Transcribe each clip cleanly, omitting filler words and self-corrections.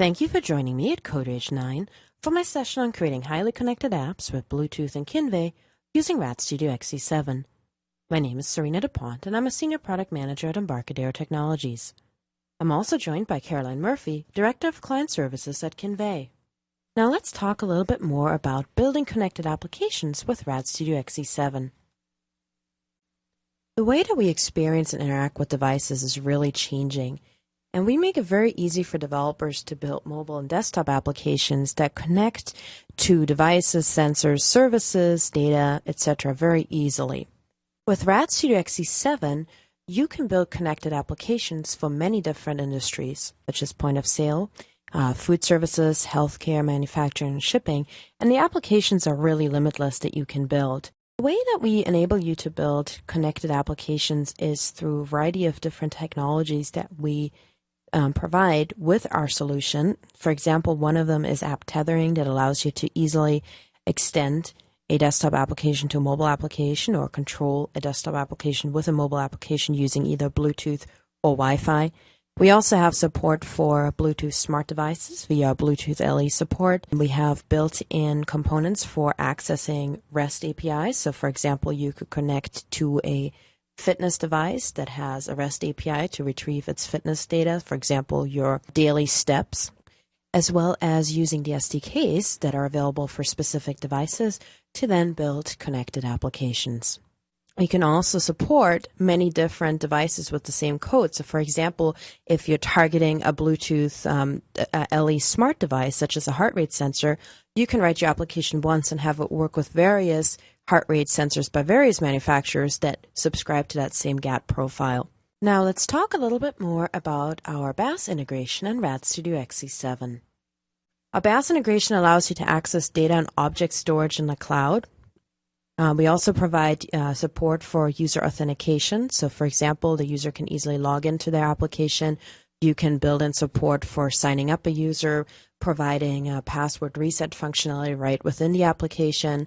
Thank you for joining me at CodeRage 9 for my session on creating highly connected apps with Bluetooth and Kinvey using RadStudio XE7. My name is Sarina Dupont, and I'm a Senior Product Manager at Embarcadero Technologies. I'm also joined by Caroline Murphy, Director of Client Services at Kinvey. Now let's talk a little bit more about building connected applications with RadStudio XE7. The way that we experience and interact with devices is really changing, and we make it very easy for developers to build mobile and desktop applications that connect to devices, sensors, services, data, etc. very easily. With RadStudio XE7, you can build connected applications for many different industries, such as point of sale, food services, healthcare, manufacturing, and shipping, and the applications are really limitless that you can build. The way that we enable you to build connected applications is through a variety of different technologies that we provide with our solution. For example, one of them is app tethering that allows you to easily extend a desktop application to a mobile application or control a desktop application with a mobile application using either Bluetooth or Wi-Fi. We also have support for Bluetooth smart devices via Bluetooth LE support. We have built-in components for accessing REST APIs. So for example, you could connect to a fitness device that has a REST API to retrieve its fitness data, for example, your daily steps, as well as using the SDKs that are available for specific devices to then build connected applications. You can also support many different devices with the same code. So for example, if you're targeting a Bluetooth LE smart device, such as a heart rate sensor, you can write your application once and have it work with various heart rate sensors by various manufacturers that subscribe to that same GATT profile. Now let's talk a little bit more about our BaaS integration in RadStudio XE7. Our BaaS integration allows you to access data and object storage in the cloud. We also provide support for user authentication. So for example, the user can easily log into their application. You can build in support for signing up a user, providing a password reset functionality right within the application,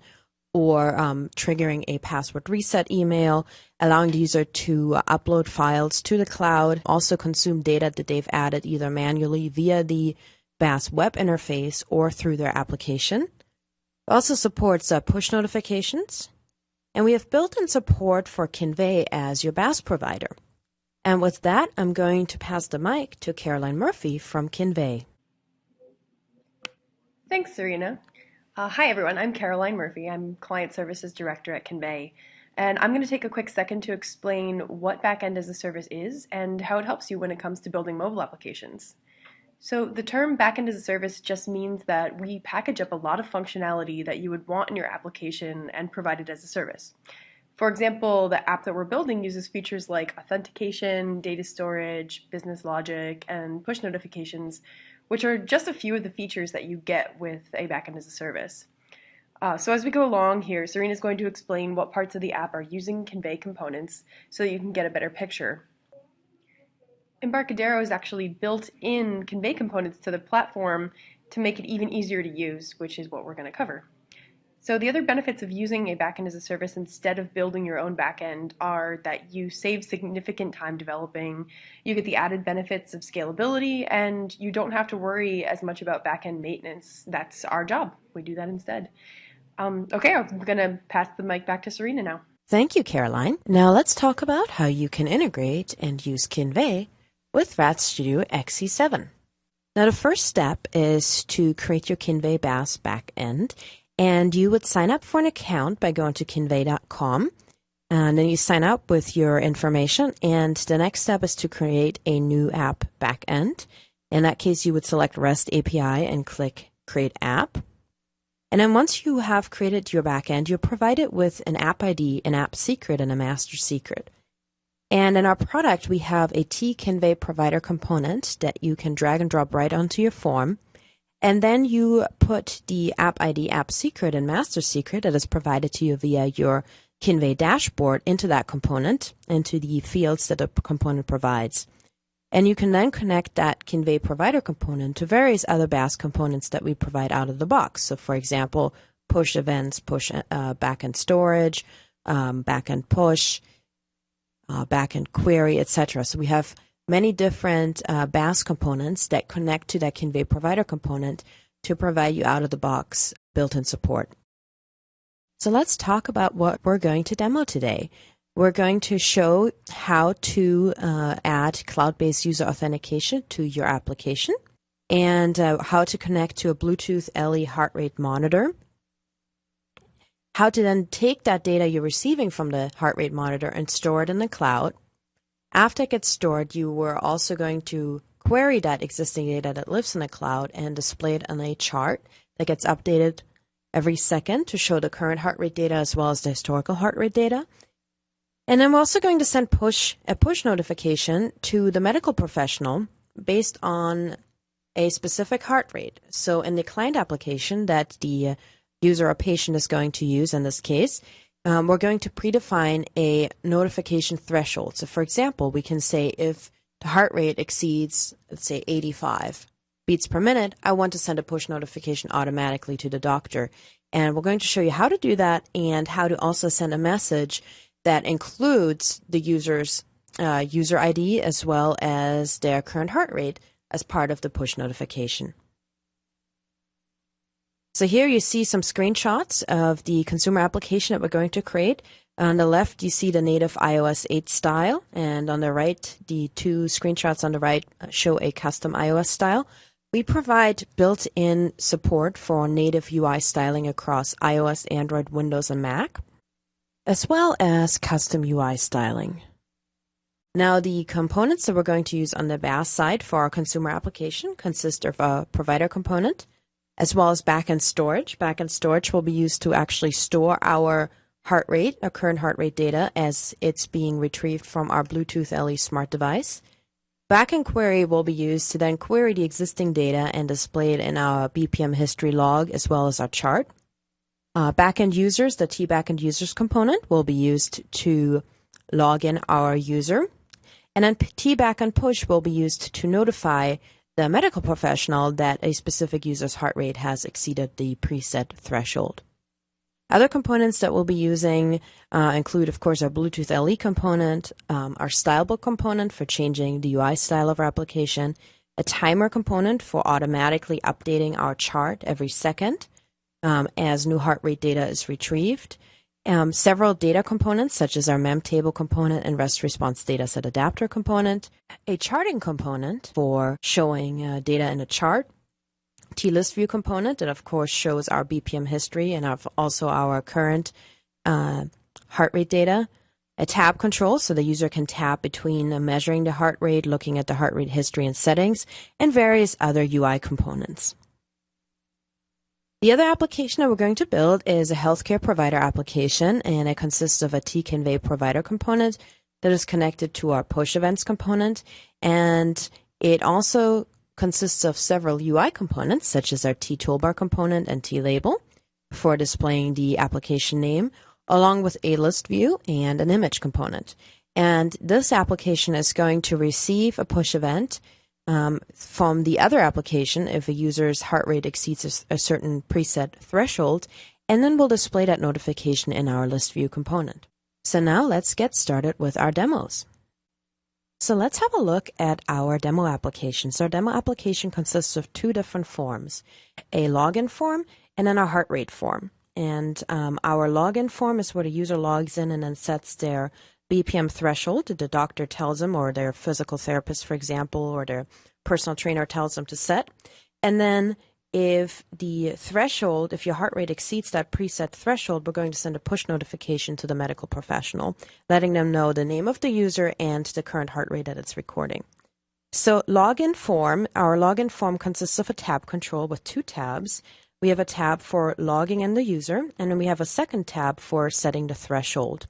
or triggering a password reset email, allowing the user to upload files to the cloud, also consume data that they've added either manually via the BaaS web interface or through their application. It also supports push notifications, and we have built-in support for Kinvey as your BaaS provider. And with that, I'm going to pass the mic to Caroline Murphy from Kinvey. Thanks, Sarina. Hi, everyone. I'm Caroline Murphy. I'm Client Services Director at Kinvey. And I'm going to take a quick second to explain what Backend as a Service is and how it helps you when it comes to building mobile applications. So the term Backend as a Service just means that we package up a lot of functionality that you would want in your application and provide it as a service. For example, the app that we're building uses features like authentication, data storage, business logic, and push notifications, which are just a few of the features that you get with a Backend as a Service. So as we go along here, Sarina is going to explain what parts of the app are using Kinvey components so that you can get a better picture. Embarcadero has actually built in Kinvey components to the platform to make it even easier to use, which is what we're going to cover. So the other benefits of using a Backend as a Service instead of building your own backend are that you save significant time developing, you get the added benefits of scalability, and you don't have to worry as much about backend maintenance. That's our job. We do that instead. Okay, I'm going to pass the mic back to Sarina now. Thank you, Caroline. Now let's talk about how you can integrate and use Kinvey with RadStudio XE7. Now the first step is to create your Kinvey BaaS backend. And you would sign up for an account by going to kinvey.com, and then you sign up with your information, and the next step is to create a new app backend. In that case, you would select REST API and click Create App. And then once you have created your backend, you're provided with an app ID, an app secret, and a master secret. And in our product, we have a Kinvey provider component that you can drag and drop right onto your form. And then you put the app ID, app secret, and master secret that is provided to you via your Kinvey dashboard into that component, into the fields that the component provides. And you can then connect that Kinvey provider component to various other BaaS components that we provide out of the box. So for example, push events, push backend storage, backend push, BackendQuery, etc. So we have many different BaaS components that connect to that Kinvey provider component to provide you out-of-the-box built-in support. So let's talk about what we're going to demo today. We're going to show how to add cloud-based user authentication to your application and how to connect to a Bluetooth LE heart rate monitor, how to then take that data you're receiving from the heart rate monitor and store it in the cloud. After it gets stored, you were also going to query that existing data that lives in the cloud and display it on a chart that gets updated every second to show the current heart rate data as well as the historical heart rate data. And then we're also going to send a push notification to the medical professional based on a specific heart rate. So in the client application that the user or patient is going to use in this case, we're going to predefine a notification threshold. So for example, we can say if the heart rate exceeds, let's say, 85 beats per minute, I want to send a push notification automatically to the doctor. And we're going to show you how to do that and how to also send a message that includes the user's user ID as well as their current heart rate as part of the push notification. So here you see some screenshots of the consumer application that we're going to create. On the left, you see the native iOS 8 style, and on the right, the two screenshots on the right show a custom iOS style. We provide built-in support for native UI styling across iOS, Android, Windows, and Mac, as well as custom UI styling. Now, the components that we're going to use on the BaaS side for our consumer application consist of a provider component, as well as backend storage. Backend storage will be used to actually store our heart rate, our current heart rate data, as it's being retrieved from our Bluetooth LE smart device. BackendQuery will be used to then query the existing data and display it in our BPM history log as well as our chart. Backend users, the T-Backend users component, will be used to log in our user. And then T-Backend push will be used to notify the medical professional that a specific user's heart rate has exceeded the preset threshold. Other components that we'll be using include, of course, our Bluetooth LE component, our stylebook component for changing the UI style of our application, a timer component for automatically updating our chart every second as new heart rate data is retrieved, several data components such as our mem table component and REST response dataset adapter component, a charting component for showing data in a chart, T-list view component that of course shows our BPM history and also our current heart rate data, a tab control so the user can tab between measuring the heart rate, looking at the heart rate history and settings, and various other UI components. The other application that we're going to build is a healthcare provider application, and it consists of a Kinvey provider component that is connected to our push events component, and it also consists of several UI components such as our T-toolbar component and T-label for displaying the application name, along with a list view and an image component. And this application is going to receive a push event from the other application if a user's heart rate exceeds a certain preset threshold, and then we'll display that notification in our list view component. So now let's get started with our demos. So let's have a look at our demo application. So our demo application consists of two different forms, a login form and then a heart rate form. And our login form is where the user logs in and then sets their BPM threshold that the doctor tells them, or their physical therapist, for example, or their personal trainer tells them to set. And then if the threshold, if your heart rate exceeds that preset threshold, we're going to send a push notification to the medical professional, letting them know the name of the user and the current heart rate that it's recording. So login form, our login form consists of a tab control with two tabs. We have a tab for logging in the user, and then we have a second tab for setting the threshold.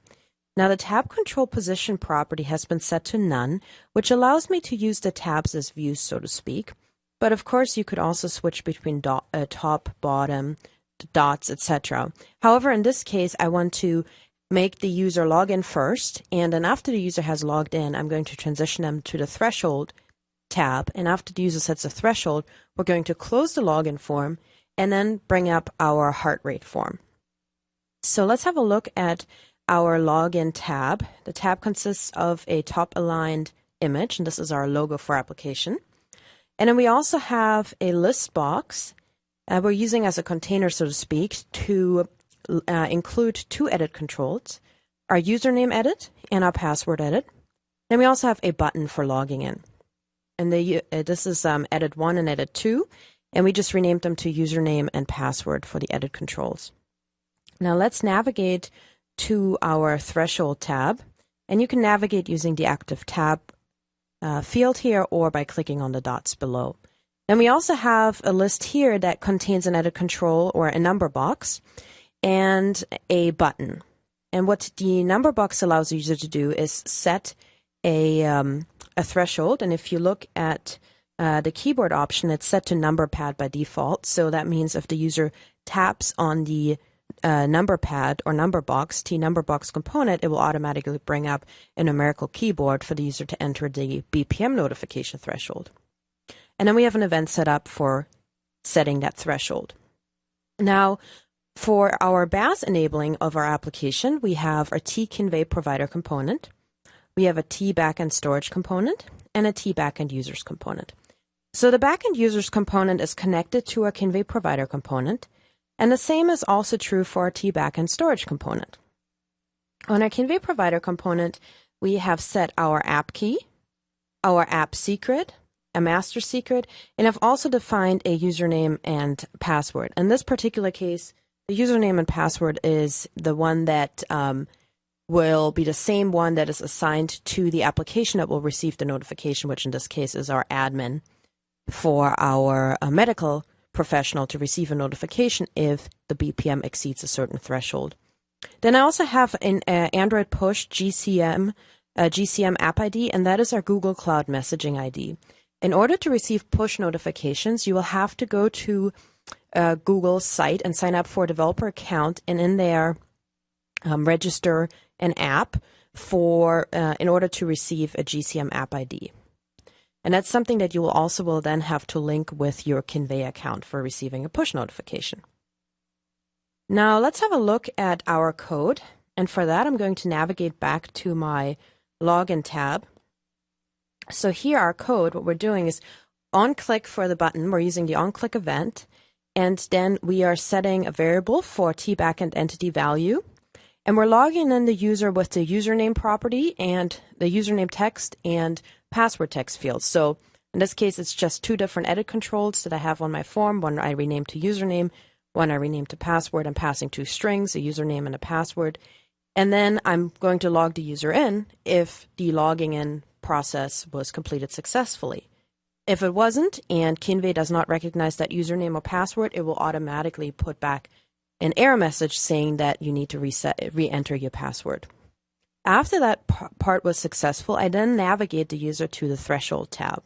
Now the tab control position property has been set to none, which allows me to use the tabs as views, so to speak. But of course, you could also switch between top, bottom, dots, etc. However, in this case, I want to make the user log in first, and then after the user has logged in, I'm going to transition them to the threshold tab. And after the user sets a threshold, we're going to close the login form and then bring up our heart rate form. So let's have a look at our login tab. The tab consists of a top-aligned image, and this is our logo for application. And then we also have a list box we're using as a container, so to speak, to include two edit controls, our username edit and our password edit. Then we also have a button for logging in. And this is edit 1 and edit 2, and we just renamed them to username and password for the edit controls. Now let's navigate to our threshold tab, and you can navigate using the active tab field here or by clicking on the dots below. Then we also have a list here that contains an edit control or a number box and a button. And what the number box allows the user to do is set a threshold. And if you look at the keyboard option, it's set to number pad by default. So that means if the user taps on the number pad or number box, T number box component, it will automatically bring up a numerical keyboard for the user to enter the BPM notification threshold. And then we have an event set up for setting that threshold. Now, for our BaaS enabling of our application, we have our T Kinvey provider component, we have a T backend storage component, and a T backend users component. So the backend users component is connected to our Kinvey provider component, and the same is also true for our T backend storage component. On our Kinvey provider component, we have set our app key, our app secret, a master secret, and have also defined a username and password. In this particular case, the username and password is the one that will be the same one that is assigned to the application that will receive the notification, which in this case is our admin, for our medical professional to receive a notification if the BPM exceeds a certain threshold. Then I also have an Android push GCM app ID, and that is our Google Cloud Messaging ID. In order to receive push notifications, you will have to go to Google's site and sign up for a developer account, and in there register an app in order to receive a GCM app ID. And that's something that you will then have to link with your Kinvey account for receiving a push notification. Now let's have a look at our code. And for that, I'm going to navigate back to my login tab. So here our code, what we're doing is on-click for the button. We're using the on-click event. And then we are setting a variable for tBackend entity value. And we're logging in the user with the username property and the username text and password text fields. So in this case, it's just two different edit controls that I have on my form. One I renamed to username, one I renamed to password. I'm passing two strings, a username and a password. And then I'm going to log the user in if the logging in process was completed successfully. If it wasn't and Kinvey does not recognize that username or password, it will automatically put back an error message saying that you need to re-enter your password. After that part was successful, I then navigate the user to the threshold tab.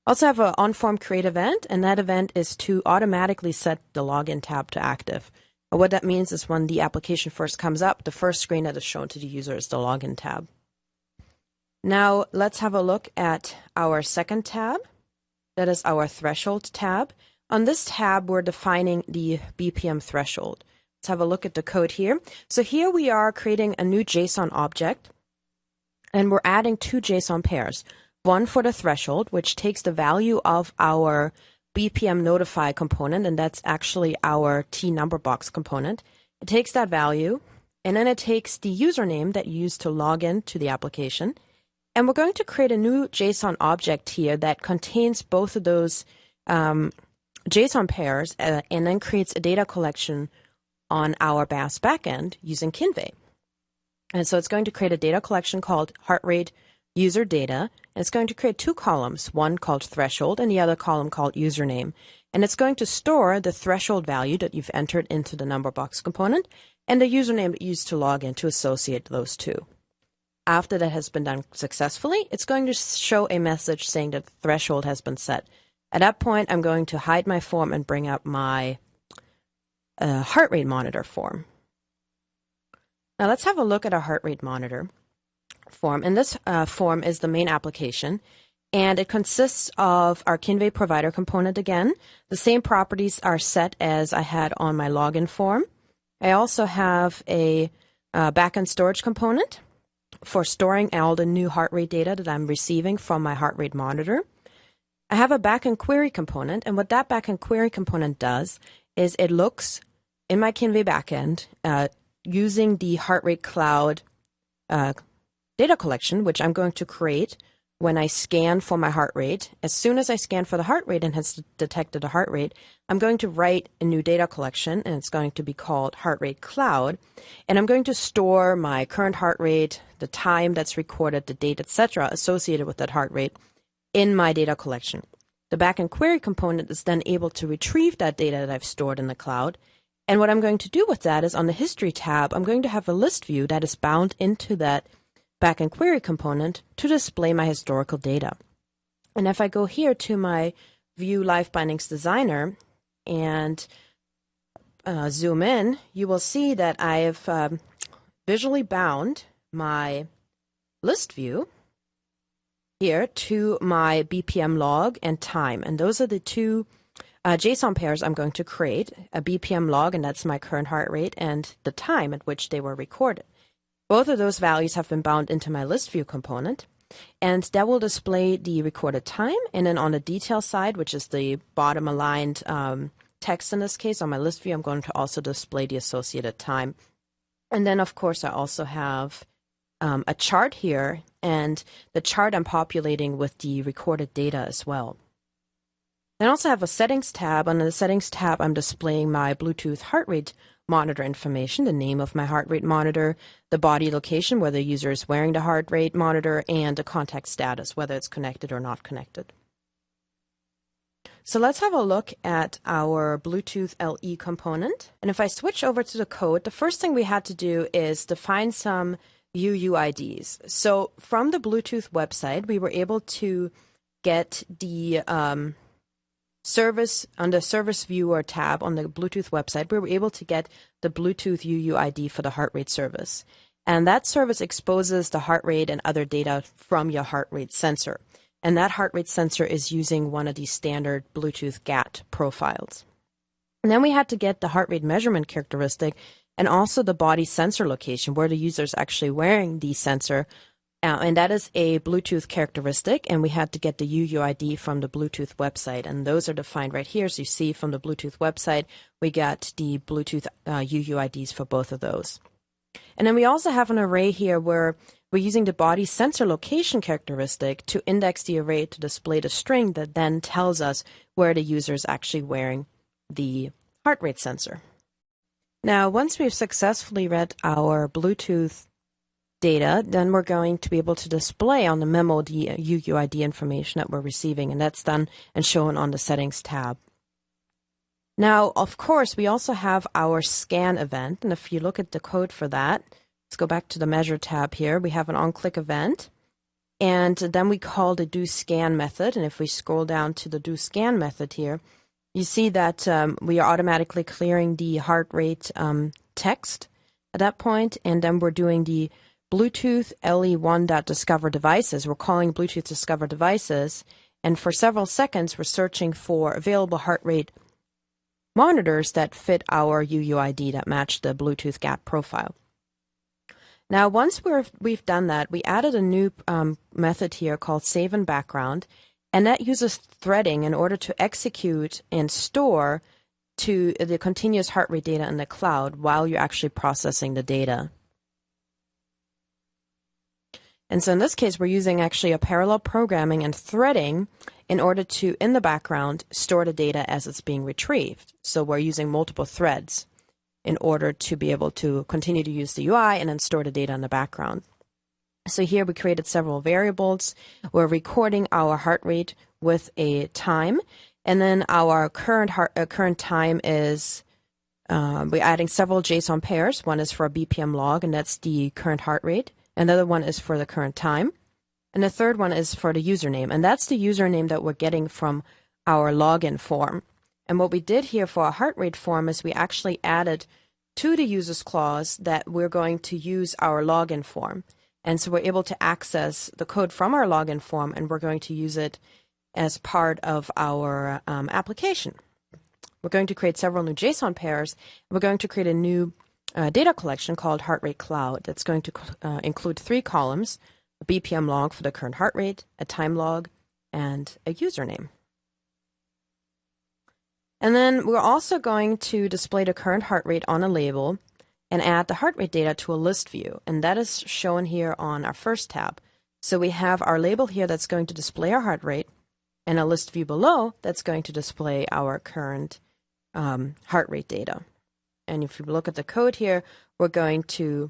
Also have an on-form create event, and that event is to automatically set the login tab to active. And what that means is when the application first comes up, the first screen that is shown to the user is the login tab. Now let's have a look at our second tab. That is our threshold tab. On this tab, we're defining the BPM threshold. Let's have a look at the code here. So here we are creating a new JSON object, and we're adding two JSON pairs. One for the threshold, which takes the value of our BPM notify component, and that's actually our T number box component. It takes that value, and then it takes the username that you use to log in to the application. And we're going to create a new JSON object here that contains both of those JSON pairs and then creates a data collection on our BaaS backend using Kinvey. And so it's going to create a data collection called heart rate user data, and it's going to create two columns, one called threshold and the other column called username. And it's going to store the threshold value that you've entered into the number box component and the username that you used to log in to associate those two. After that has been done successfully, it's going to show a message saying that the threshold has been set. At that point, I'm going to hide my form and bring up my heart rate monitor form. Now let's have a look at our heart rate monitor form. And this form is the main application, and it consists of our Kinvey provider component again. The same properties are set as I had on my login form. I also have a backend storage component for storing all the new heart rate data that I'm receiving from my heart rate monitor. I have a BackendQuery component, and what that BackendQuery component does is it looks in my Kinvey backend using the heart rate cloud data collection, which I'm going to create when I scan for my heart rate. As soon as I scan for the heart rate and has detected a heart rate, I'm going to write a new data collection, and it's going to be called Heart Rate Cloud. And I'm going to store my current heart rate, the time that's recorded, the date, etc., associated with that heart rate in my data collection. The BackendQuery component is then able to retrieve that data that I've stored in the cloud. And what I'm going to do with that is on the History tab, I'm going to have a list view that is bound into that BackendQuery component to display my historical data. And if I go here to my View Live Bindings Designer and zoom in, you will see that I've visually bound my list view here to my BPM log and time. And those are the two JSON pairs I'm going to create, a BPM log, and that's my current heart rate, and the time at which they were recorded. Both of those values have been bound into my list view component, and that will display the recorded time. And then on the detail side, which is the bottom aligned text in this case, on my list view, I'm going to also display the associated time. And then, of course, I also have a chart here, and the chart I'm populating with the recorded data as well. I also have a settings tab. Under the settings tab, I'm displaying my Bluetooth heart rate monitor information, the name of my heart rate monitor, the body location, whether the user is wearing the heart rate monitor, and the contact status, whether it's connected or not connected. So let's have a look at our Bluetooth LE component. And if I switch over to the code, the first thing we had to do is define some UUIDs. So from the Bluetooth website, we were able to get the service, on the service viewer tab on the Bluetooth website, we were able to get the Bluetooth UUID for the heart rate service. And that service exposes the heart rate and other data from your heart rate sensor. And that heart rate sensor is using one of these standard Bluetooth GATT profiles. And then we had to get the heart rate measurement characteristic and also the body sensor location where the user is actually wearing the sensor. And that is a Bluetooth characteristic, and we had to get the UUID from the Bluetooth website, and those are defined right here. So you see from the Bluetooth website, we got the Bluetooth UUIDs for both of those. And then we also have an array here where we're using the body sensor location characteristic to index the array to display the string that then tells us where the user is actually wearing the heart rate sensor. Now, once we've successfully read our Bluetooth data, then we're going to be able to display on the memo the UUID information that we're receiving, and that's done and shown on the settings tab. Now, of course, we also have our scan event, and if you look at the code for that, let's go back to the measure tab here. We have an on-click event, and then we call the doScan method, and if we scroll down to the doScan method here, you see that we are automatically clearing the heart rate text at that point, and then we're doing the Bluetooth LE1.discover devices. We're calling Bluetooth discover devices, and for several seconds, we're searching for available heart rate monitors that fit our UUID that match the Bluetooth GATT profile. Now, once we've done that, we added a new method here called save in background, and that uses threading in order to execute and store to the continuous heart rate data in the cloud while you're actually processing the data. And so in this case, we're using actually a parallel programming and threading in order to, in the background, store the data as it's being retrieved. So we're using multiple threads in order to be able to continue to use the UI and then store the data in the background. So here we created several variables. We're recording our heart rate with a time, and then our current time is we're adding several JSON pairs. One is for a BPM log, and that's the current heart rate. Another one is for the current time. And the third one is for the username. And that's the username that we're getting from our login form. And what we did here for our heart rate form is we actually added to the users clause that we're going to use our login form. And so we're able to access the code from our login form, and we're going to use it as part of our application. We're going to create several new JSON pairs. We're going to create a new data collection called heart rate cloud that's going to include 3 columns: a BPM log for the current heart rate, a time log, and a username. And then we're also going to display the current heart rate on a label and add the heart rate data to a list view, and that is shown here on our first tab. So we have our label here that's going to display our heart rate, and a list view below that's going to display our current heart rate data. And if you look at the code here, we're going to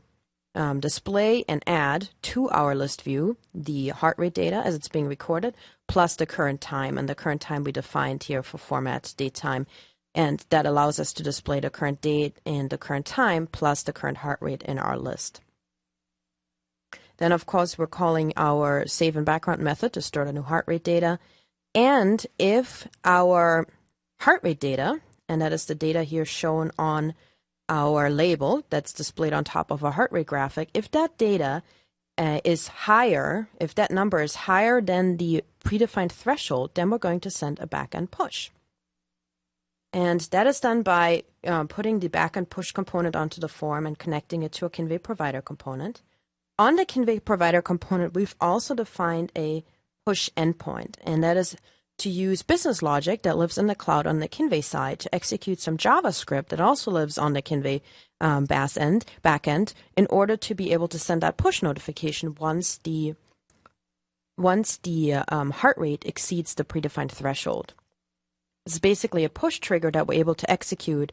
display and add to our list view the heart rate data as it's being recorded, plus the current time. And the current time we defined here for format date time. And that allows us to display the current date and the current time, plus the current heart rate in our list. Then, of course, we're calling our save and background method to store the new heart rate data. And if our heart rate data, and that is the data here shown on our label that's displayed on top of our heart rate graphic, if that data is higher, if that number is higher than the predefined threshold, then we're going to send a backend push. And that is done by putting the backend push component onto the form and connecting it to a Kinvey provider component. On the Kinvey provider component, we've also defined a push endpoint, and that is to use business logic that lives in the cloud on the Kinvey side to execute some JavaScript that also lives on the Kinvey BaaS backend in order to be able to send that push notification once the heart rate exceeds the predefined threshold. It's basically a push trigger that we're able to execute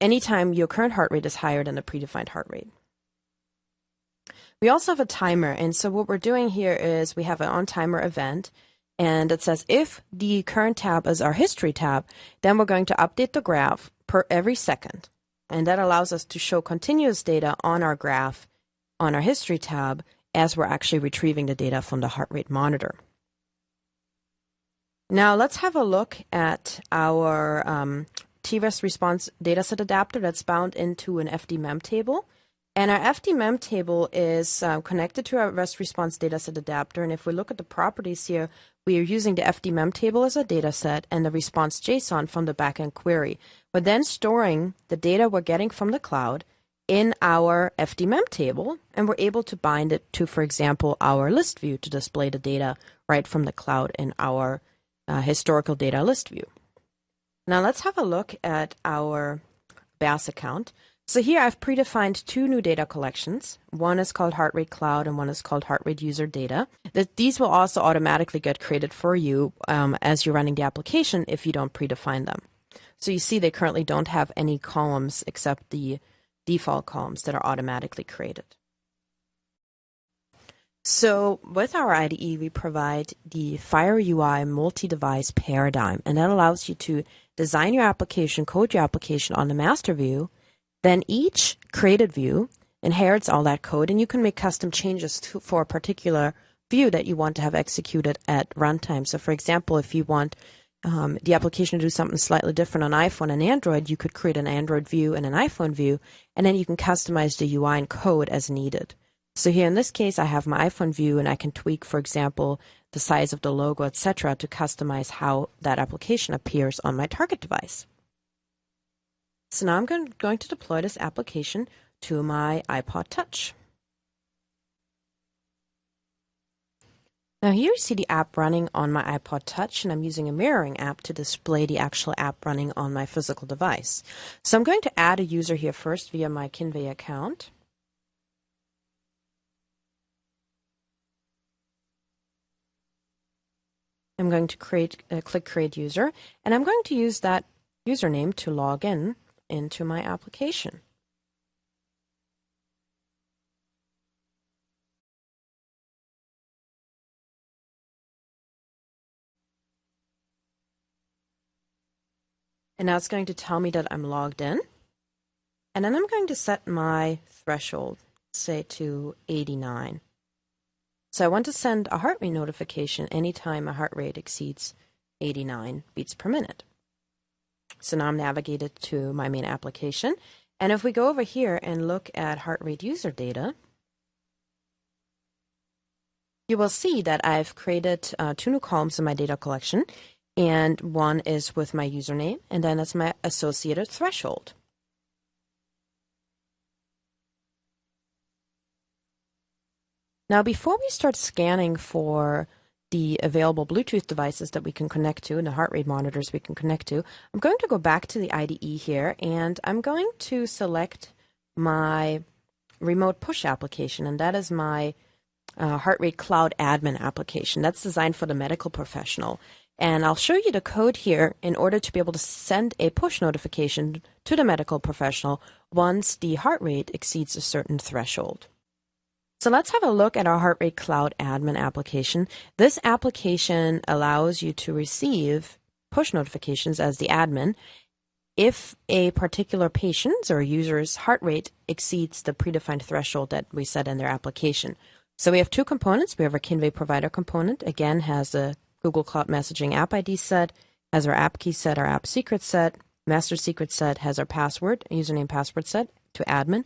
anytime your current heart rate is higher than the predefined heart rate. We also have a timer, and so what we're doing here is we have an on-timer event, and it says if the current tab is our history tab, then we're going to update the graph per every second. And that allows us to show continuous data on our graph on our history tab as we're actually retrieving the data from the heart rate monitor. Now let's have a look at our TREST response dataset adapter that's bound into an FDMEM table. And our FDMEM table is connected to our REST response dataset adapter. And if we look at the properties here, we are using the FDMEM table as a dataset and the response JSON from the BackendQuery. We're then storing the data we're getting from the cloud in our FDMEM table, and we're able to bind it to, for example, our list view to display the data right from the cloud in our historical data list view. Now let's have a look at our BaaS account. So here I've predefined 2 new data collections. One is called Heart Rate Cloud and one is called Heart Rate User Data. These will also automatically get created for you as you're running the application if you don't predefine them. So you see they currently don't have any columns except the default columns that are automatically created. So with our IDE, we provide the Fire UI multi-device paradigm, and that allows you to design your application, code your application on the master view. Then each created view inherits all that code, and you can make custom changes for a particular view that you want to have executed at runtime. So for example, if you want the application to do something slightly different on iPhone and Android, you could create an Android view and an iPhone view, and then you can customize the UI and code as needed. So here in this case, I have my iPhone view, and I can tweak, for example, the size of the logo, etc., to customize how that application appears on my target device. So now I'm going to deploy this application to my iPod Touch. Now here you see the app running on my iPod Touch, and I'm using a mirroring app to display the actual app running on my physical device. So I'm going to add a user here first via my Kinvey account. I'm going to click Create User, and I'm going to use that username to log in into my application. And now it's going to tell me that I'm logged in. And then I'm going to set my threshold, say to 89. So I want to send a heart rate notification anytime my heart rate exceeds 89 beats per minute. So now I'm navigated to my main application. And if we go over here and look at heart rate user data, you will see that I've created 2 new columns in my data collection. And one is with my username, and then it's my associated threshold. Now, before we start scanning for the available Bluetooth devices that we can connect to and the heart rate monitors we can connect to, I'm going to go back to the IDE here, and I'm going to select my remote push application, and that is my heart rate cloud admin application. That's designed for the medical professional. And I'll show you the code here in order to be able to send a push notification to the medical professional once the heart rate exceeds a certain threshold. So let's have a look at our Heart Rate Cloud Admin application. This application allows you to receive push notifications as the admin if a particular patient's or user's heart rate exceeds the predefined threshold that we set in their application. So we have two components. We have our Kinvey provider component, again, has the Google Cloud Messaging app ID set, has our app key set, our app secret set, master secret set, has our password, username password set to admin.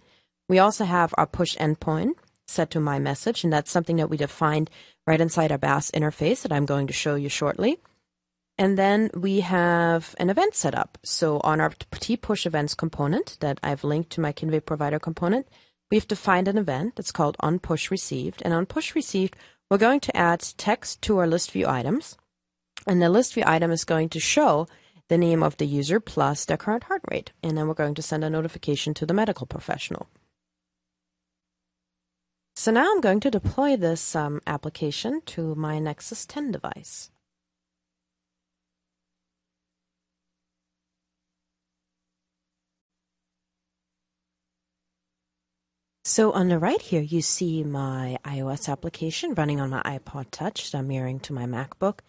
We also have our push endpoint set to my message, and that's something that we defined right inside our BaaS interface that I'm going to show you shortly. And then we have an event set up. So on our T-push events component that I've linked to my Kinvey provider component, we've defined an event that's called onPushReceived. And on push received, we're going to add text to our list view items. And the list view item is going to show the name of the user plus their current heart rate. And then we're going to send a notification to the medical professional. So now I'm going to deploy this application to my Nexus 10 device. So on the right here, you see my iOS application running on my iPod Touch that I'm mirroring to my MacBook.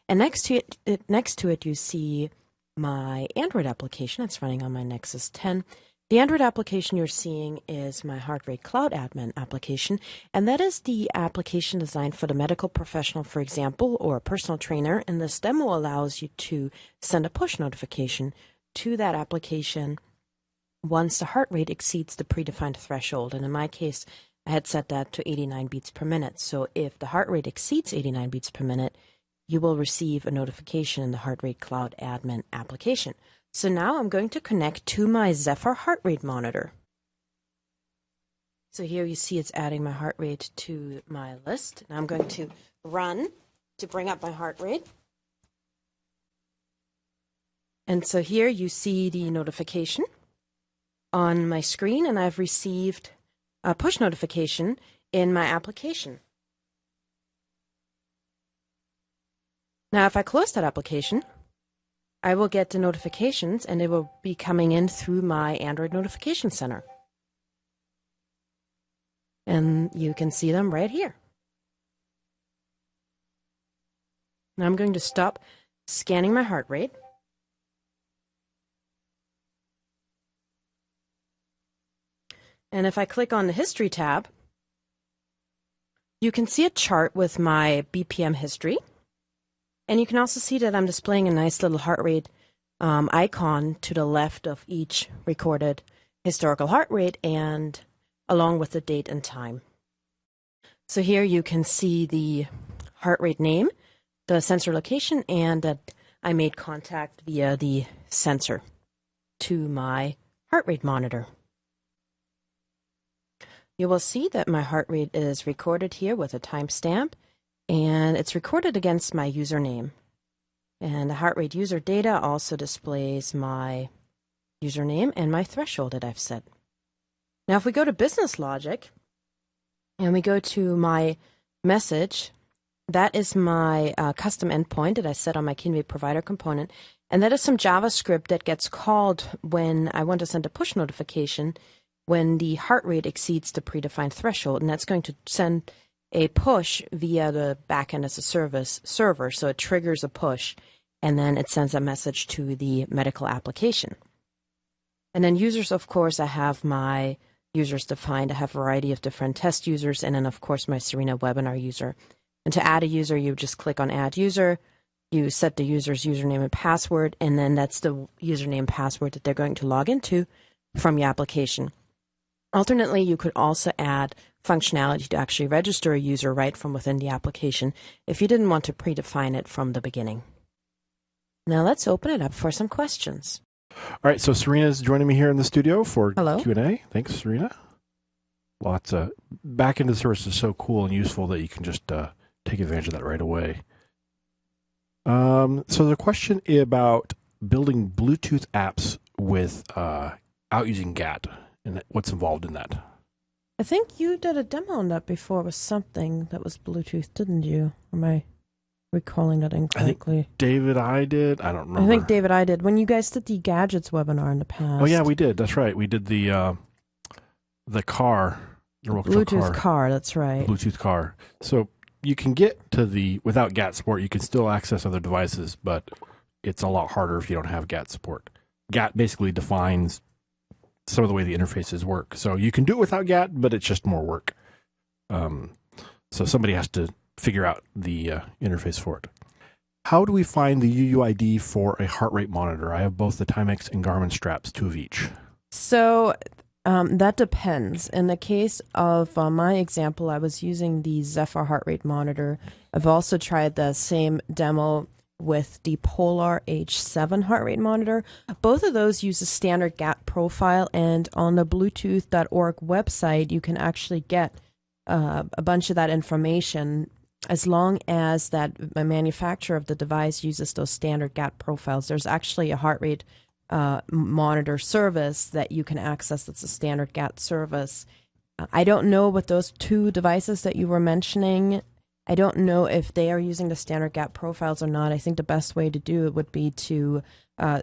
And next to it, you see my Android application that's running on my Nexus 10. The Android application you're seeing is my Heart Rate Cloud Admin application, and that is the application designed for the medical professional, for example, or a personal trainer. And this demo allows you to send a push notification to that application once the heart rate exceeds the predefined threshold. And in my case, I had set that to 89 beats per minute. So if the heart rate exceeds 89 beats per minute, you will receive a notification in the Heart Rate Cloud Admin application. So now I'm going to connect to my Zephyr heart rate monitor. So here you see it's adding my heart rate to my list. Now I'm going to run to bring up my heart rate. And so here you see the notification on my screen, and I've received a push notification in my application. Now if I close that application, I will get the notifications, and they will be coming in through my Android Notification Center. And you can see them right here. Now I'm going to stop scanning my heart rate. And if I click on the History tab, you can see a chart with my BPM history. And you can also see that I'm displaying a nice little heart rate icon to the left of each recorded historical heart rate, and along with the date and time. So here you can see the heart rate name, the sensor location, and that I made contact via the sensor to my heart rate monitor. You will see that my heart rate is recorded here with a timestamp, and it's recorded against my username. And the heart rate user data also displays my username and my threshold that I've set. Now if we go to business logic and we go to my message, that is my custom endpoint that I set on my Kinvey provider component, and that is some JavaScript that gets called when I want to send a push notification when the heart rate exceeds the predefined threshold, and that's going to send a push via the Backend as a service server. So it triggers a push, and then it sends a message to the medical application. And then users, of course, I have my users defined. I have a variety of different test users, and then, of course, my Sarina webinar user. And to add a user, you just click on Add User. You set the user's username and password, and then that's the username and password that they're going to log into from your application. Alternately, you could also add functionality to actually register a user right from within the application if you didn't want to predefine it from the beginning. Now let's open it up for some questions. All right, so Sarina is joining me here in the studio for Hello. Q&A. Thanks, Sarina. Lots of backend of service is so cool and useful that you can just take advantage of that right away. So the question about building Bluetooth apps without using GAT and what's involved in that. I think you did a demo on that before with something that was Bluetooth, didn't you? Or am I recalling that incorrectly? I think David I did. I don't remember. I think David I did. When you guys did the Gadgets webinar in the past. Oh, yeah, we did. That's right. We did the car. The Bluetooth car, that's right. Bluetooth car. So you can get to without GAT support, you can still access other devices, but it's a lot harder if you don't have GAT support. GAT basically defines some of the way the interfaces work. So you can do it without GAT, but it's just more work. So somebody has to figure out the interface for it. How do we find the UUID for a heart rate monitor? I have both the Timex and Garmin straps, 2 of each. So that depends. In the case of my example, I was using the Zephyr heart rate monitor. I've also tried the same demo with the Polar H7 heart rate monitor. Both of those use a standard GAT profile, and on the Bluetooth.org website, you can actually get a bunch of that information as long as that the manufacturer of the device uses those standard GAT profiles. There's actually a heart rate monitor service that you can access that's a standard GAT service. I don't know what those 2 devices that you were mentioning, I don't know if they are using the standard GAT profiles or not. I think the best way to do it would be to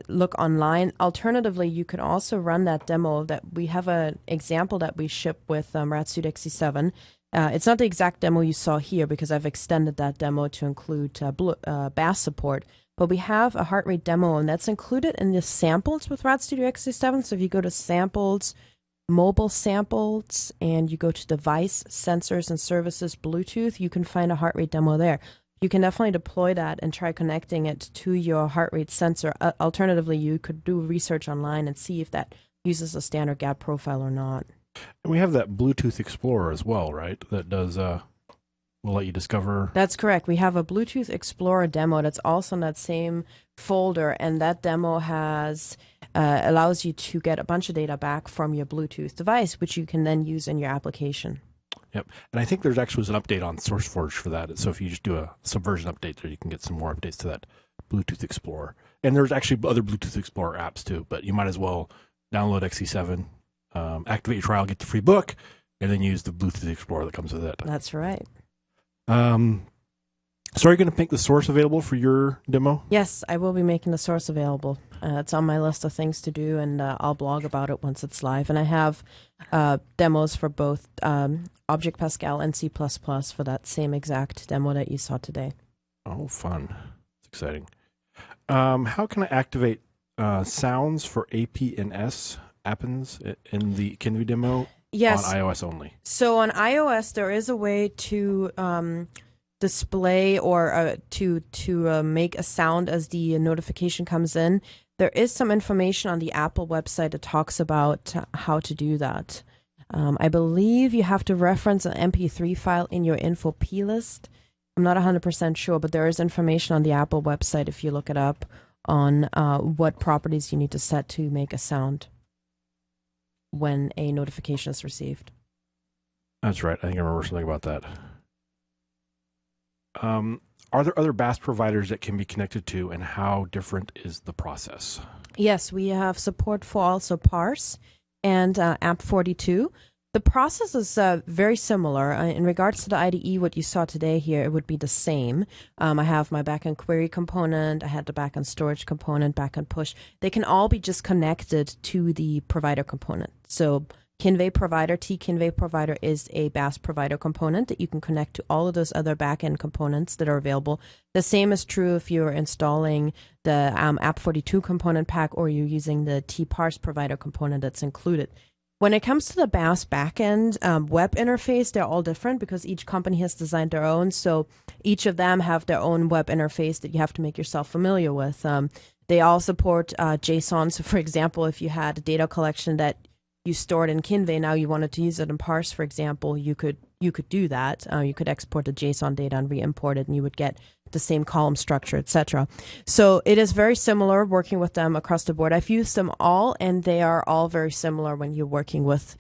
look online. Alternatively, you could also run that demo. That we have an example that we ship with RadSuit XC7. It's not the exact demo you saw here because I've extended that demo to include BaaS support. But we have a heart rate demo, and that's included in the samples with RadStudio XC7. So if you go to samples, mobile samples, and you go to device, sensors, and services, Bluetooth, you can find a heart rate demo there. You can definitely deploy that and try connecting it to your heart rate sensor. Alternatively, you could do research online and see if that uses a standard GAT profile or not. And we have that Bluetooth Explorer as well, right? That does will let you discover. That's correct. We have a Bluetooth Explorer demo that's also in that same folder, and that demo has allows you to get a bunch of data back from your Bluetooth device, which you can then use in your application. Yep. And I think there's actually an update on SourceForge for that. So if you just do a subversion update there, you can get some more updates to that Bluetooth Explorer. And there's actually other Bluetooth Explorer apps too, but you might as well download XC7, activate your trial, get the free book, and then use the Bluetooth Explorer that comes with it. That's right. So are you going to make the source available for your demo? Yes, I will be making the source available. It's on my list of things to do, and I'll blog about it once it's live. And I have demos for both Object Pascal and C++ for that same exact demo that you saw today. Oh, fun. It's exciting. How can I activate sounds for AP&S appends in the Kinvey demo? Yes. On iOS only. So on iOS, there is a way to display or to make a sound as the notification comes in. There is some information on the Apple website that talks about how to do that. I believe you have to reference an MP3 file in your info plist. I'm not 100% sure, but there is information on the Apple website if you look it up on what properties you need to set to make a sound when a notification is received. That's right. I think I remember something about that. Are there other BaaS providers that can be connected to, and how different is the process? Yes, we have support for also Parse and App42. The process is very similar. In regards to the IDE, what you saw today here, it would be the same. I have my BackendQuery component, I had the backend storage component, backend push. They can all be just connected to the provider component. So Kinvey provider, Kinvey provider is a BaaS provider component that you can connect to all of those other backend components that are available. The same is true if you're installing the App42 component pack or you're using the Parse provider component that's included. When it comes to the BaaS backend web interface, they're all different because each company has designed their own. So each of them have their own web interface that you have to make yourself familiar with. They all support JSON. So for example, if you had a data collection that you stored in Kinvey, now you wanted to use it in Parse, for example, you could do that. You could export the JSON data and re-import it, and you would get the same column structure, etc. So it is very similar working with them across the board. I've used them all, and they are all very similar when you're working with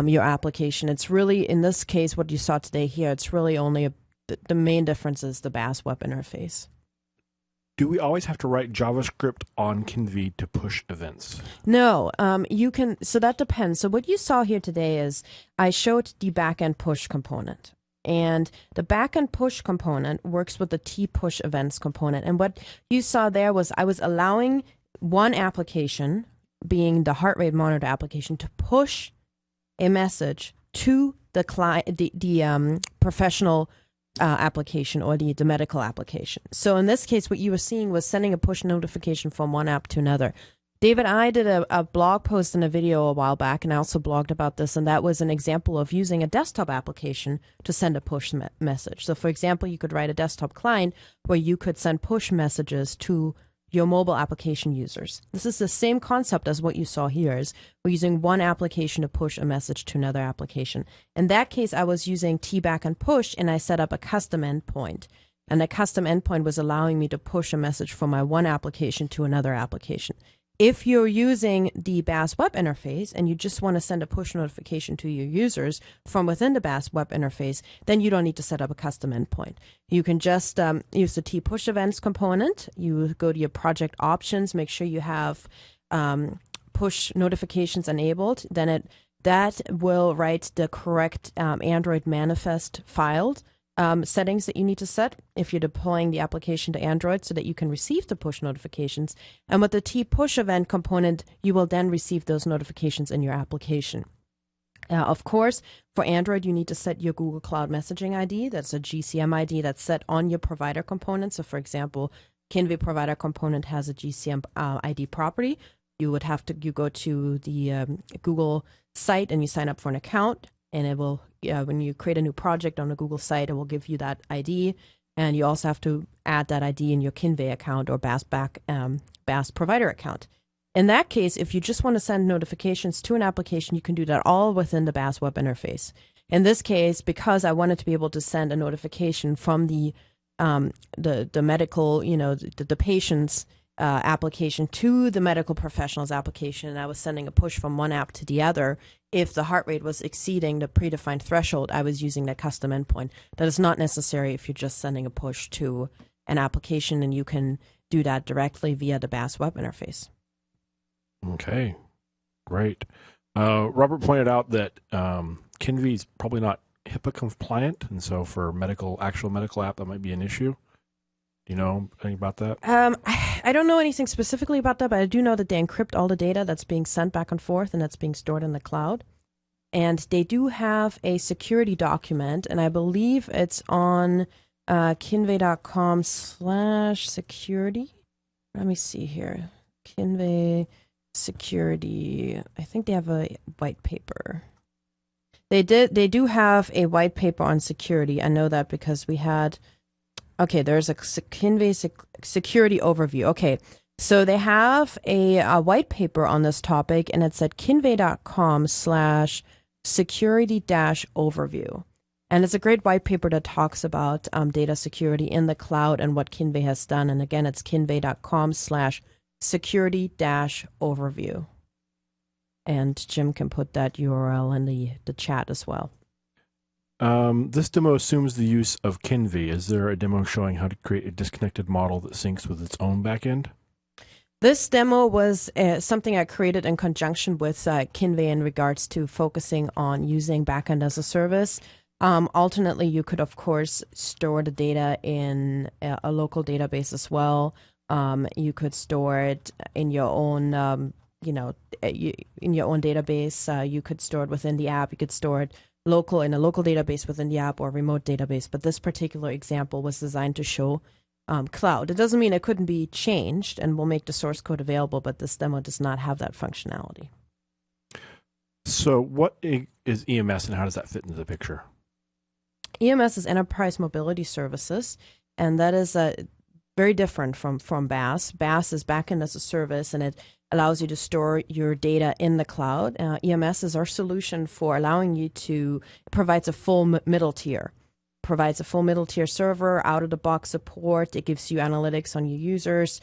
your application. It's really, in this case, what you saw today here, it's really only the main difference is the BaaS web interface. Do we always have to write JavaScript on Kinvey to push events? No, you can, so that depends. So what you saw here today is I showed the backend push component. And the backend push component works with the tpush events component. And what you saw there was I was allowing one application, being the heart rate monitor application, to push a message to the client, the professional application or the medical application. So in this case, what you were seeing was sending a push notification from one app to another. David, I did a blog post and a video a while back, and I also blogged about this, and that was an example of using a desktop application to send a push message. So for example, you could write a desktop client where you could send push messages to your mobile application users. This is the same concept as what you saw here. Is we're using one application to push a message to another application. In that case, I was using tBackendPush, and I set up a custom endpoint. And the custom endpoint was allowing me to push a message from my one application to another application. If you're using the BaaS web interface and you just want to send a push notification to your users from within the BaaS web interface, then you don't need to set up a custom endpoint. You can just use the tpush events component. You go to your project options, make sure you have push notifications enabled. Then that will write the correct Android manifest file settings that you need to set if you're deploying the application to Android so that you can receive the push notifications. And with the tpush event component, you will then receive those notifications in your application. Of course, for Android, you need to set your Google Cloud Messaging ID. That's a GCM ID that's set on your provider component. So for example, Kinvey provider component has a GCM ID property. You would have to, you go to the Google site and you sign up for an account, and it will, when you create a new project on a Google site, it will give you that ID. And you also have to add that ID in your Kinvey account or BaaS provider account. In that case, if you just want to send notifications to an application, you can do that all within the BaaS web interface. In this case, because I wanted to be able to send a notification from the medical, the patient's application to the medical professional's application, and I was sending a push from one app to the other. If the heart rate was exceeding the predefined threshold, I was using that custom endpoint. That is not necessary if you're just sending a push to an application, and you can do that directly via the BaaS web interface. Okay, great. Robert pointed out that Kinvey is probably not HIPAA compliant, and so for actual medical app, that might be an issue. Do you know anything about that? I don't know anything specifically about that, but I do know that they encrypt all the data that's being sent back and forth, and that's being stored in the cloud. And they do have a security document, and I believe it's on kinvey.com/security. Let me see here. Kinvey security. I think they have a white paper. They do have a white paper on security. I know that because we had. Okay, there's a Kinvey security overview. Okay, so they have a white paper on this topic, and it's at kinvey.com/security-overview. And it's a great white paper that talks about data security in the cloud and what Kinvey has done. And again, it's kinvey.com/security-overview. And Jim can put that URL in the chat as well. This demo assumes the use of Kinvey. Is there a demo showing how to create a disconnected model that syncs with its own backend? This demo was something I created in conjunction with Kinvey in regards to focusing on using backend as a service. Alternately, you could, of course, store the data in a local database as well. You could store it in your own, in your own database. You could store it within the app. You could store it in a local database within the app or remote database. But this particular example was designed to show cloud. It doesn't mean it couldn't be changed, and we'll make the source code available, but this demo does not have that functionality. So what is EMS, and how does that fit into the picture? EMS is Enterprise Mobility Services, and that is very different from BaaS. BaaS is backend as a service, and it allows you to store your data in the cloud. EMS is our solution for allowing you to, it provides a full middle tier. Provides a full middle tier server, out-of-the-box support. It gives you analytics on your users.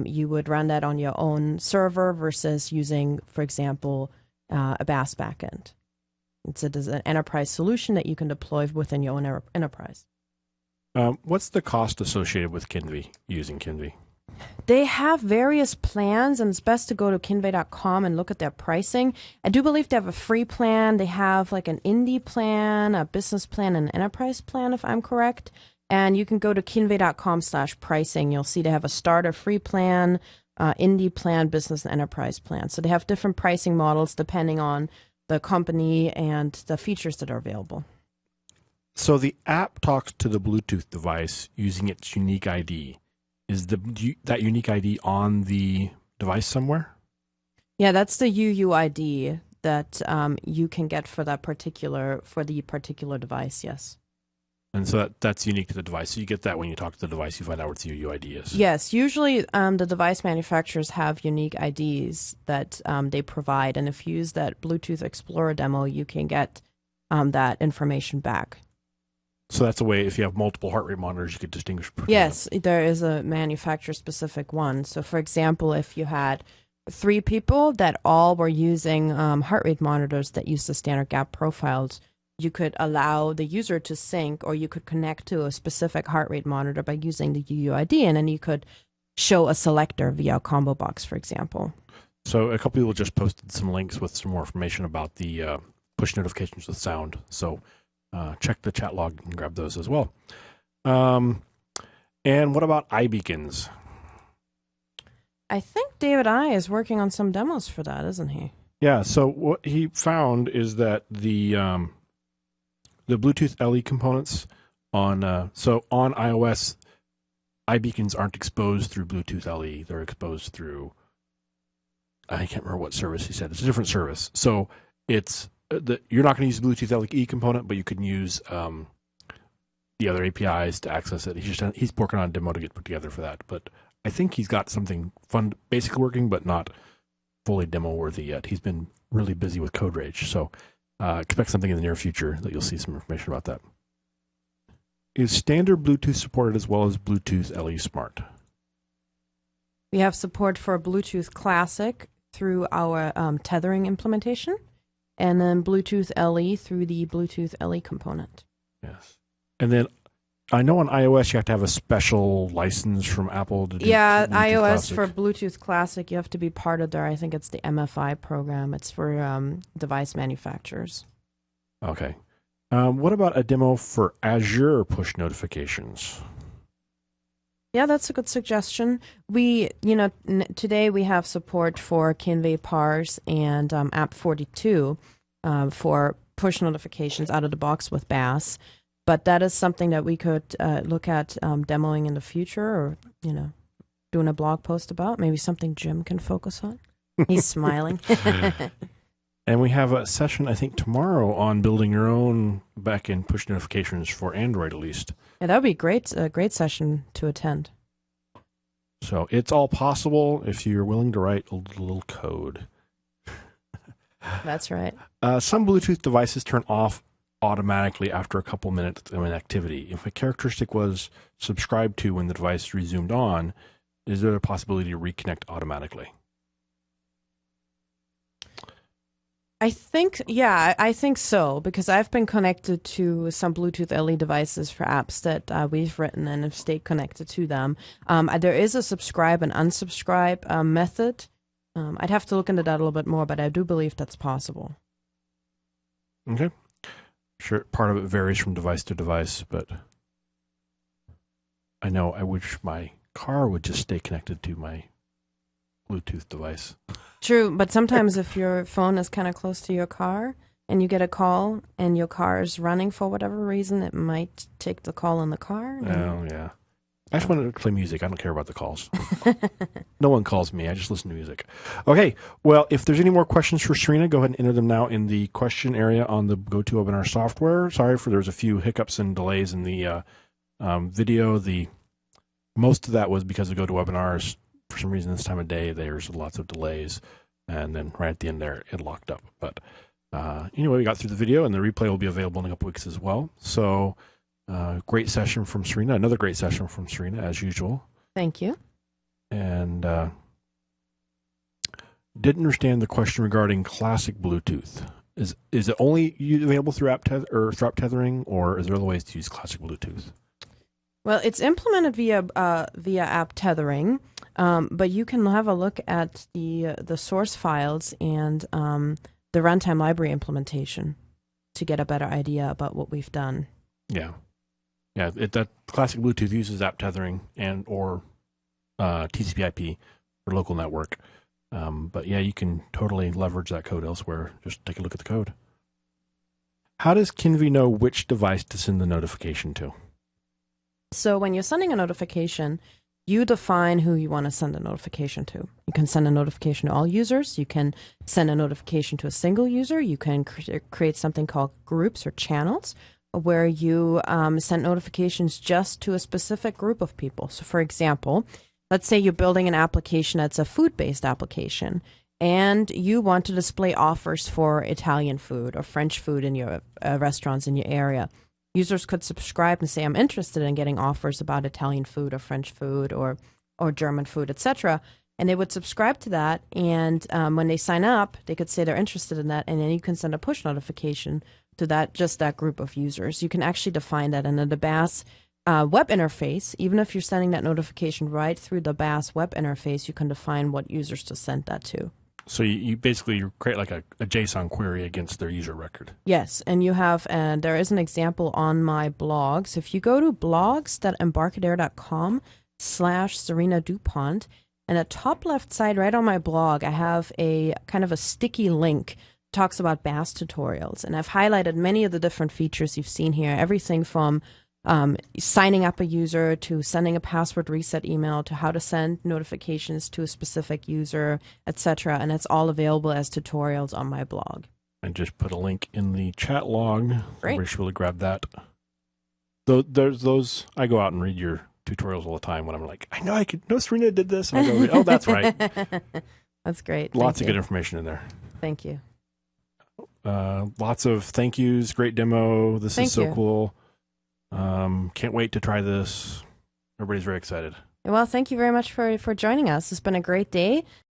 You would run that on your own server versus using, for example, a BaaS backend. It's an enterprise solution that you can deploy within your own enterprise. What's the cost associated with Kinvey, using Kinvey? They have various plans, and it's best to go to kinvey.com and look at their pricing. I do believe they have a free plan. They have like an indie plan, a business plan, and an enterprise plan, if I'm correct. And you can go to kinvey.com/pricing. You'll see they have a starter free plan, indie plan, business, and enterprise plan. So they have different pricing models depending on the company and the features that are available. So the app talks to the Bluetooth device using its unique ID. Is that unique ID on the device somewhere? Yeah, that's the UUID that you can get for the particular device. Yes. And so that's unique to the device. So you get that when you talk to the device, you find out what the UUID is. Yes, usually the device manufacturers have unique IDs that they provide, and if you use that Bluetooth Explorer demo, you can get that information back. So that's a way, if you have multiple heart rate monitors, you could distinguish between Yes, them. there is a manufacturer-specific one. So, for example, if you had 3 people that all were using heart rate monitors that use the standard gap profiles, you could allow the user to sync, or you could connect to a specific heart rate monitor by using the UUID, and then you could show a selector via a combo box, for example. So a couple people just posted some links with some more information about the push notifications with sound. So check the chat log and grab those as well. And what about iBeacons? I think David I is working on some demos for that, isn't he? Yeah, so what he found is that the Bluetooth LE components on iOS, iBeacons aren't exposed through Bluetooth LE. They're exposed through, I can't remember what service he said. It's a different service. So it's you're not going to use the Bluetooth LE component, but you can use the other APIs to access it. He's working on a demo to get put together for that. But I think he's got something fun, basically working, but not fully demo worthy yet. He's been really busy with Code Rage, so expect something in the near future that you'll see some information about that. Is standard Bluetooth supported as well as Bluetooth LE Smart? We have support for Bluetooth Classic through our tethering implementation, and then Bluetooth LE through the Bluetooth LE component. Yes. And then I know on iOS you have to have a special license from Apple to do Yeah, Bluetooth iOS Classic. for Bluetooth Classic, you have to be part of their, I think it's the MFI program. It's for device manufacturers. Okay. What about a demo for Azure push notifications? Yeah, that's a good suggestion. We, today we have support for Kinvey, Parse, and App42 for push notifications out of the box with BaaS. But that is something that we could look at demoing in the future, or, doing a blog post about. Maybe something Jim can focus on. He's smiling. And we have a session, I think, tomorrow on building your own backend push notifications for Android, at least. Yeah, that would be great. A great session to attend. So it's all possible if you're willing to write a little code. That's right. Some Bluetooth devices turn off automatically after a couple minutes of an activity. If a characteristic was subscribed to when the device resumed on, is there a possibility to reconnect automatically? I think so, because I've been connected to some Bluetooth LE devices for apps that we've written and have stayed connected to them. There is a subscribe and unsubscribe method. I'd have to look into that a little bit more, but I do believe that's possible. Okay. Sure, part of it varies from device to device, but I know I wish my car would just stay connected to my Bluetooth device. True, but sometimes if your phone is kind of close to your car and you get a call and your car is running for whatever reason, it might take the call in the car. Oh, yeah. I just wanted to play music. I don't care about the calls. No one calls me. I just listen to music. Okay. Well, if there's any more questions for Sarina, go ahead and enter them now in the question area on the GoToWebinar software. Sorry for there's a few hiccups and delays in the video. Most of that was because of GoToWebinars. For some reason, this time of day, there's lots of delays. And then right at the end there, it locked up. But anyway, we got through the video, and the replay will be available in a couple weeks as well. So great session from Sarina. Another great session from Sarina, as usual. Thank you. And didn't understand the question regarding classic Bluetooth. Is it only available through app tethering, or is there other ways to use classic Bluetooth? Well, it's implemented via app tethering, but you can have a look at the source files and the runtime library implementation to get a better idea about what we've done. Yeah. That classic Bluetooth uses app tethering and or TCP/IP for local network. But yeah, you can totally leverage that code elsewhere. Just take a look at the code. How does Kinvey know which device to send the notification to? So when you're sending a notification, you define who you want to send a notification to. You can send a notification to all users. You can send a notification to a single user. You can create something called groups or channels, where you send notifications just to a specific group of people. So for example, let's say you're building an application that's a food-based application, and you want to display offers for Italian food or French food in your restaurants in your area. Users could subscribe and say, I'm interested in getting offers about Italian food or French food or German food, etc. And they would subscribe to that, and when they sign up, they could say they're interested in that, and then you can send a push notification to that group of users. You can actually define that in the BaaS web interface. Even if you're sending that notification right through the BaaS web interface, you can define what users to send that to. So you basically create like a JSON query against their user record. Yes, and you have, and there is an example on my blog. So if you go to blogs.embarcadero.com/Sarina Dupont, and at top left side, right on my blog, I have a kind of a sticky link talks about BaaS tutorials, and I've highlighted many of the different features you've seen here. Everything from signing up a user to sending a password reset email to how to send notifications to a specific user, etc. And it's all available as tutorials on my blog. I just put a link in the chat log. Great. Everybody should really grab that. There's those. I go out and read your tutorials all the time when I'm like, I know Sarina did this. And I go, oh, that's right. That's great. Lots of good information in there. Thank you. Lots of thank yous. Great demo. This is so cool. Can't wait to try this. Everybody's very excited. Well, thank you very much for joining us. It's been a great day.